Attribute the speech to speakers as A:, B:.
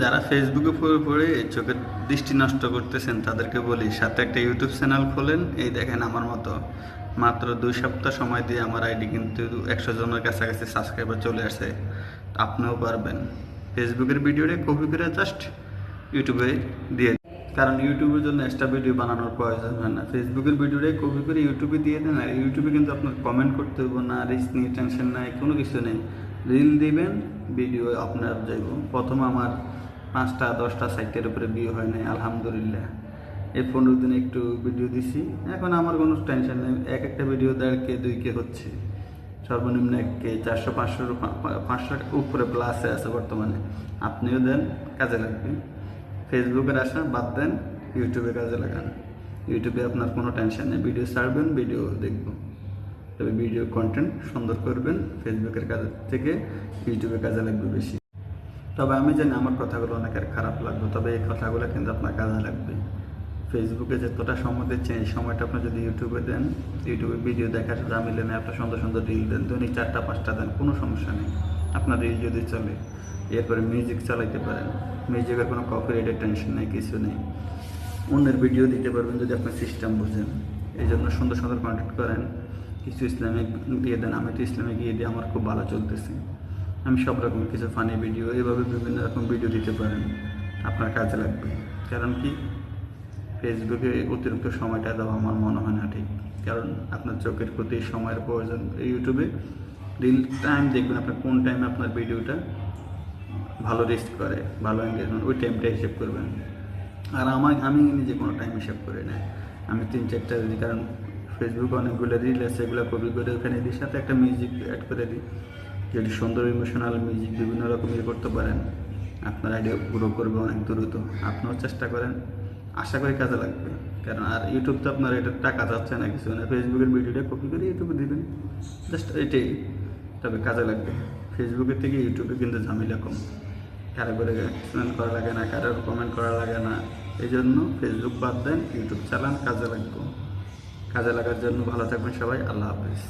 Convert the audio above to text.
A: যারা ফেসবুকে পড়ে পড়ে চোখের দৃষ্টি নষ্ট করতেছেন তাদেরকে বলি, সাথে একটা ইউটিউব চ্যানেল খোলেন। এই দেখেন আমার মতো মাত্র 2 সপ্তাহ সময় দিয়ে আমার আইডি কিন্তু 100 জনের কাছাকাছি সাবস্ক্রাইবার চলে আসে। আপনিও পারবেন। ফেসবুকের ভিডিওটা কপি করে জাস্ট ইউটিউবে দিয়ে দিন। কারণ ইউটিউবের জন্য এক্সট্রা ভিডিও বানানোর প্রয়োজন হয় না। ফেসবুকের ভিডিওটাই কপি করে ইউটিউবে দিয়ে দেন। আর ইউটিউবে কিন্তু আপনার কমেন্ট করতে হবে না, রিস্ক নিয়ে টেনশন নাই, কোনো কিছু নেই। রিল দিবেন, ভিডিও আপনার যাইব। প্রথম আমার 5টা 10টা সাইটের উপরে ভিউ হয় নাই, আলহামদুলিল্লাহ। এই 15 দিনে একটু ভিডিও দিছি, এখন আমার কোনো টেনশন নেই। একটা ভিডিও 1.5K 2K হচ্ছে, সর্বনিম্ন 1K 400 500 উপরে প্লাসে আছে বর্তমানে। আপনিও দেন, কাজে লাগবে। ফেসবুকের আশা বাদ দেন, ইউটিউবে কাজে লাগান। ইউটিউবে আপনার কোনো টেনশন নেই, ভিডিও ছাড়বেন, ভিডিও দেখব। তবে ভিডিও কন্টেন্ট সুন্দর করবেন, ফেসবুকের কাজ থেকে ইউটিউবে কাজে লাগবে বেশি। তবে আমি জানি আমার কথাগুলো অনেকের খারাপ লাগবে, তবে এই কথাগুলো কিন্তু আপনার কাজে লাগবে। ফেসবুকে যতটা সময় দিচ্ছেন, এই সময়টা আপনি যদি ইউটিউবে দেন, ইউটিউবে ভিডিও দেখার যা মিলে নেই, আপনার সুন্দর সুন্দর রিল দেন, দৈনিক 4টা 5টা দেন, কোনো সমস্যা নেই। আপনার রিল যদি চলে, এরপরে মিউজিক চালাইতে পারেন। মিউজিকের কোনো কপিরাইটের টেনশন নেই, কিছু নেই। অন্যের ভিডিও দিতে পারবেন যদি আপনার সিস্টেম বুঝেন। এই জন্য সুন্দর সুন্দর কন্টেন্ট করেন। কিছু ইসলামিক দিয়ে দেন, আমি তো ইসলামিক দিয়ে দিয়ে আমার খুব ভালো চলতেছে। আমি সব রকম কিছু ফানি ভিডিও, এভাবে বিভিন্ন রকম ভিডিও দিতে পারেন, আপনার কাজে লাগবে। কারণ কি, ফেসবুকে অতিরিক্ত সময়টা দেওয়া আমার মনে হয় না ঠিক। কারণ আপনার চোখের প্রতি সময়ের প্রয়োজন। ইউটিউবে রিল টাইম দেখবেন, আপনার কোন টাইমে আপনার ভিডিওটা ভালো রিস্ক করে, ভালো এঙ্গেজমেন্ট, ওই টাইমটা হিসেব করবেন। আর আমি নিজে কোনো টাইম হিসেব করি না, আমি 3-4টা দিই। কারণ ফেসবুকে অনেকগুলো রিল আছে, এগুলো কপি করে ওখানে দিই, সাথে একটা মিউজিক অ্যাড করে দিই। যদি সুন্দর ইমোশনাল মিউজিক বিভিন্ন রকম করতে পারেন, আপনার আইডিয়া গ্রো করবে অনেক দ্রুত। আপনিও চেষ্টা করেন, আশা করি কাজে লাগবে। কারণ আর ইউটিউব তো আপনার এটা টাকা যাচ্ছে না, কিছু না। ফেসবুকের ভিডিওটা কপি করে ইউটিউবে দিবেন, জাস্ট এটাই। তবে কাজে লাগবে। ফেসবুকের থেকে ইউটিউবে কিন্তু ঝামেলা কম, কারো করে এক্সপ্লেন করা লাগে না, কারোর কমেন্ট করা লাগে না। এই জন্য ফেসবুক বাদ দেন, ইউটিউব চালান, কাজে লাগবে। কাজে লাগার জন্য ভালো থাকবেন সবাই। আল্লাহ হাফিজ।